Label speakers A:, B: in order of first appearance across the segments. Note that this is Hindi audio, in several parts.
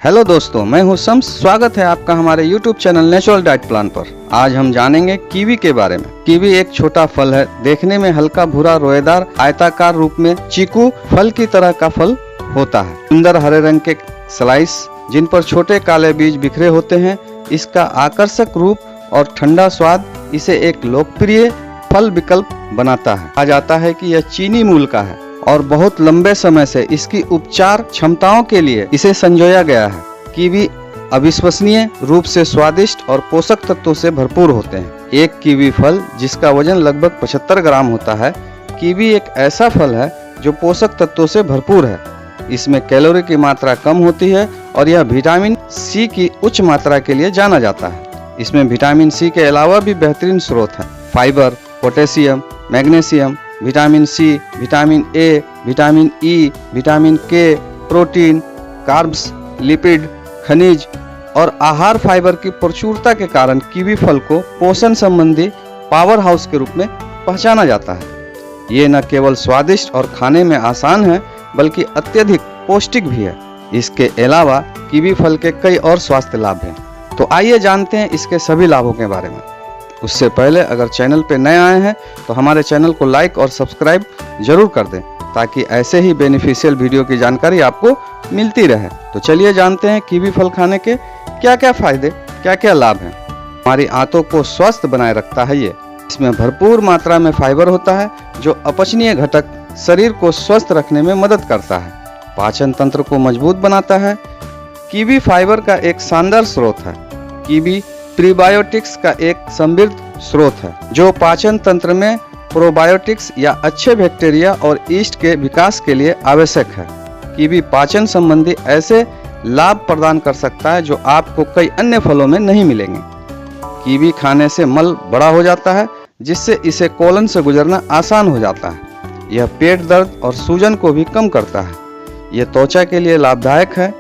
A: हेलो दोस्तों, मैं हूं शम्स। स्वागत है आपका हमारे YouTube channel natural diet plan पर। आज हम जानेंगे कीवी के बारे में। कीवी एक छोटा फल है, देखने में हल्का भूरा रोएदार आयताकार रूप में चीकू फल की तरह का फल होता है। सुंदर हरे रंग के स्लाइस जिन पर छोटे काले बीज बिखरे होते हैं। इसका आकर्षक रूप और ठंडा स्वाद इसे एक लोकप्रिय फल विकल्प बनाता है। कहा जाता है कि यह चीनी मूल का है और बहुत लंबे समय से इसकी उपचार क्षमताओं के लिए इसे संजोया गया है। कीवी अविश्वसनीय रूप से स्वादिष्ट और पोषक तत्वों से भरपूर होते हैं। एक कीवी फल जिसका वजन लगभग 75 ग्राम होता है। कीवी एक ऐसा फल है जो पोषक तत्वों से भरपूर है। इसमें कैलोरी की मात्रा कम होती है और यह विटामिन सी की उच्च मात्रा के लिए जाना जाता है। इसमें विटामिन सी के अलावा भी बेहतरीन स्रोत है। Fibre, potassium, magnesium, vitamin C, vitamin A, vitamin E, vitamin K, protein, carbs, lipid, खनिज और आहार फाइबर की प्रचुरता के कारण कीवी फल को पोषण संबंधी पावर हाउस के रूप में पहचाना जाता है। ये न केवल स्वादिष्ट और खाने में आसान है बल्कि अत्यधिक पौष्टिक भी है। इसके अलावा कीवी फल के कई और स्वास्थ्य लाभ हैं। तो आइए जानते हैं इसके सभी लाभों के बारे में। उससे पहले अगर चैनल पे नए आए हैं तो हमारे चैनल को लाइक और सब्सक्राइब जरूर कर दें ताकि ऐसे ही बेनिफिशियल वीडियो की जानकारी आपको मिलती रहे। तो चलिए जानते हैं कीवी फल खाने के क्या क्या फायदे, क्या क्या लाभ हैं। हमारी आंतों को स्वस्थ बनाए रखता है ये। इसमें भरपूर मात्रा में फाइबर होता है जो अपचनीय घटक शरीर को स्वस्थ रखने में मदद करता है। पाचन तंत्र को मजबूत बनाता है। कीवी फाइबर का एक शानदार स्रोत है। कीवी प्रीबायोटिक्स का एक समृद्ध स्रोत है जो पाचन तंत्र में प्रोबायोटिक्स या अच्छे बैक्टीरिया और यीस्ट के विकास के लिए आवश्यक है। कीवी पाचन संबंधी ऐसे लाभ प्रदान कर सकता है जो आपको कई अन्य फलों में नहीं मिलेंगे। कीवी खाने से मल बड़ा हो जाता है जिससे इसे कोलन से गुजरना आसान हो जाता है। यह पेट दर्द और सूजन को भी कम करता है। यह त्वचा के लिए लाभदायक है।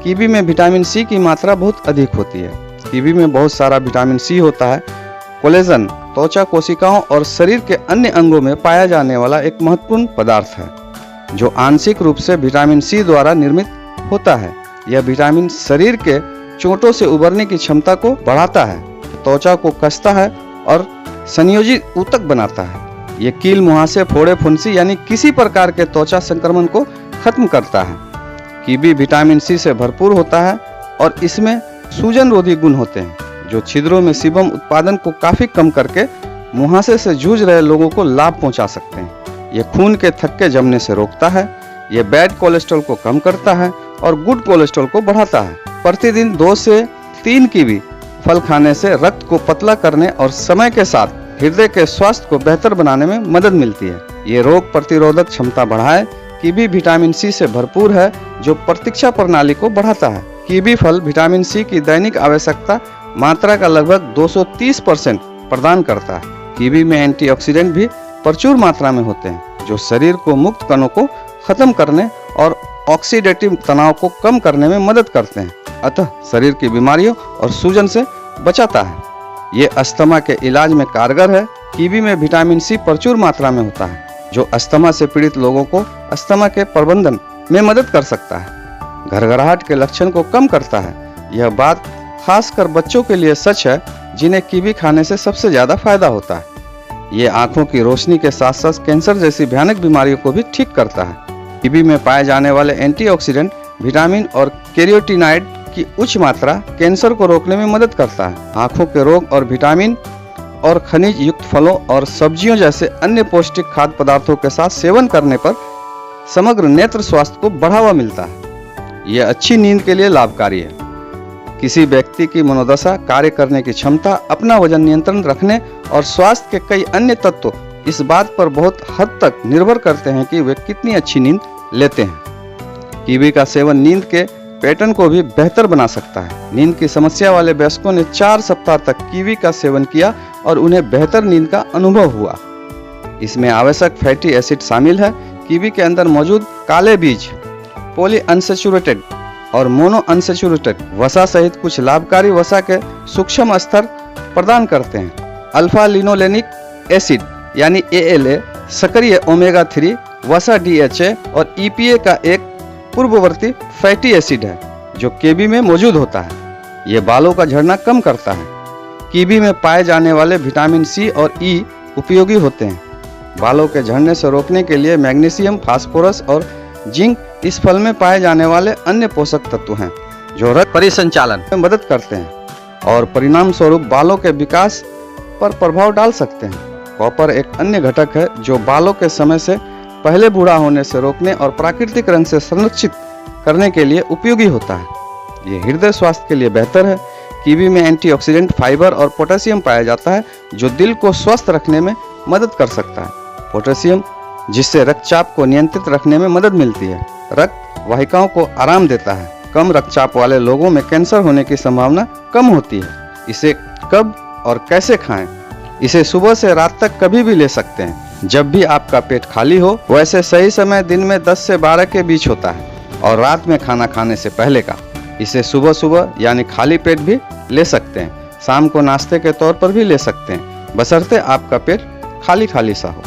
A: कीवी में विटामिन सी की मात्रा बहुत अधिक होती है। कीवी में बहुत सारा विटामिन सी होता है। कोलेजन त्वचा कोशिकाओं और शरीर के अन्य अंगों में पाया जाने वाला एक महत्वपूर्ण पदार्थ है जो आंशिक रूप से विटामिन सी द्वारा निर्मित होता है। यह विटामिन शरीर के चोटों से उबरने की क्षमता को बढ़ाता है, त्वचा को कसता है और संयोजित ऊतक बनाता है। यह कील, मुहासे, फोड़े, फुंसी यानी किसी प्रकार के त्वचा संक्रमण को खत्म करता है। कीवी विटामिन सी से भरपूर होता है और इसमें सूजन रोधी गुण होते हैं जो छिद्रों में सीबम उत्पादन को काफी कम करके मुहासे से जूझ रहे लोगों को लाभ पहुंचा सकते हैं। यह खून के थक्के जमने से रोकता है। यह बैड कोलेस्ट्रॉल को कम करता है और गुड कोलेस्ट्रॉल को बढ़ाता है। प्रतिदिन 2 से 3 कीवी फल खाने से रक्त को पतला करने और समय के साथ हृदय के स्वास्थ्य को बेहतर बनाने में मदद मिलती है। ये रोग प्रतिरोधक क्षमता बढ़ाए। कीवी विटामिन सी से भरपूर है जो प्रतिरक्षा प्रणाली को बढ़ाता है। कीवी फल विटामिन सी की दैनिक आवश्यकता मात्रा का लगभग 230% प्रदान करता है। कीवी में एंटीऑक्सीडेंट भी प्रचुर मात्रा में होते हैं जो शरीर को मुक्त कणों को खत्म करने और ऑक्सीडेटिव तनाव को कम करने में मदद करते हैं, अतः शरीर की बीमारियों और सूजन से बचाता है। ये अस्थमा के इलाज में कारगर है। कीवी में विटामिन सी प्रचुर मात्रा में होता है जो अस्थमा से पीड़ित लोगों को अस्थमा के प्रबंधन में मदद कर सकता है, घरघराहट के लक्षण को कम करता है। यह बात खासकर बच्चों के लिए सच है जिन्हें कीवी खाने से सबसे ज्यादा फायदा होता है। ये आंखों की रोशनी के साथ साथ कैंसर जैसी भयानक बीमारियों को भी ठीक करता है। कीवी में पाए जाने वाले एंटीऑक्सीडेंट, विटामिन और कैरोटीनॉइड की उच्च मात्रा कैंसर को रोकने में मदद करता है। आंखों के रोग और विटामिन और खनिज युक्त फलों और सब्जियों जैसे अन्य पौष्टिक खाद्य पदार्थों के साथ सेवन करने पर समग्र नेत्र स्वास्थ्य को बढ़ावा मिलता है। यह अच्छी नींद के लिए लाभकारी है। किसी व्यक्ति की मनोदशा, कार्य करने की क्षमता, अपना वजन नियंत्रण रखने और स्वास्थ्य के कई अन्य तत्व इस बात पर बहुत हद तक निर्भर करते हैं कि वे कितनी अच्छी नींद लेते हैं। कीवी का सेवन नींद के पैटर्न को भी बेहतर बना सकता है। नींद की समस्या वाले वयस्कों ने 4 सप्ताह तक कीवी का सेवन किया और उन्हें बेहतर नींद का अनुभव हुआ। इसमें आवश्यक फैटी एसिड शामिल है। कीवी के अंदर मौजूद काले बीज पॉली अनसेचुरेटेड और मोनो अनसेचुरेटेड वसा सहित कुछ लाभकारी वसा के सूक्ष्म स्तर प्रदान करते हैं। अल्फा लिनोलेनिक एसिड यानी ALA, सक्रिय ओमेगा 3, वसा DHA और EPA का एक पूर्ववर्ती फैटी एसिड है जो कीवी में मौजूद होता है। ये बालों का झड़ना कम करता है। कीवी में पाए जाने वाले विटामिन सी और ई उपयोगी होते हैं। बालों के झड़ने से रोकने के लिए मैग्नीशियम, फास्फोरस और जिंक इस फल में पाए जाने वाले अन्य पोषक तत्व हैं जो रक्त परिसंचालन में मदद करते हैं और परिणाम स्वरूप बालों के विकास पर प्रभाव डाल सकते हैं। कॉपर एक अन्य घटक है जो बालों के समय से पहले बूढ़ा होने से रोकने और प्राकृतिक रंग से संरक्षित करने के लिए उपयोगी होता है। ये हृदय स्वास्थ्य के लिए बेहतर है। कीवी में एंटीऑक्सीडेंट, फाइबर और पोटेशियम पाया जाता है जो दिल को स्वस्थ रखने में मदद कर सकता है। पोटेशियम जिससे रक्तचाप को नियंत्रित रखने में मदद मिलती है। रक्त वाहिकाओं को आराम देता है। कम रक्तचाप वाले लोगों में कैंसर होने की संभावना कम होती है। इसे कब और कैसे खाएं? इसे सुबह से रात तक कभी भी ले सकते हैं, जब भी आपका पेट खाली हो। वैसे सही समय दिन में 10 से 12 के बीच होता है और रात में खाना खाने से पहले का। इसे सुबह सुबह यानी खाली पेट भी ले सकते हैं। शाम को नाश्ते के तौर पर भी ले सकते हैं, बशर्ते आपका पेट खाली खाली सा हो।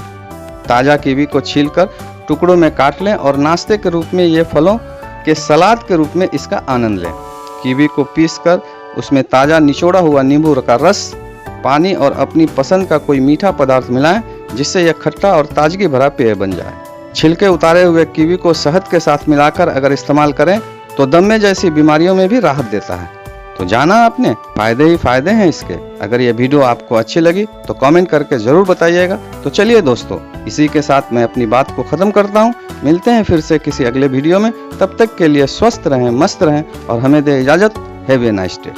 A: ताज़ा कीवी को छीलकर टुकड़ों में काट लें और नाश्ते के रूप में ये फलों के सलाद के रूप में इसका आनंद लें। कीवी को पीसकर उसमें ताज़ा निचोड़ा हुआ नींबू का रस, पानी और अपनी पसंद का कोई मीठा पदार्थ मिलाएं जिससे यह खट्टा और ताजगी भरा पेय बन जाए। छिलके उतारे हुए कीवी को शहद के साथ मिलाकर अगर इस्तेमाल करें तो दमे जैसी बीमारियों में भी राहत देता है। तो जाना आपने, फायदे ही फायदे हैं इसके। अगर ये वीडियो आपको अच्छी लगी तो कमेंट करके जरूर बताइएगा। तो चलिए दोस्तों, इसी के साथ मैं अपनी बात को खत्म करता हूँ। मिलते हैं फिर से किसी अगले वीडियो में। तब तक के लिए स्वस्थ रहें, मस्त रहें और हमें दे इजाजत। Have a nice day.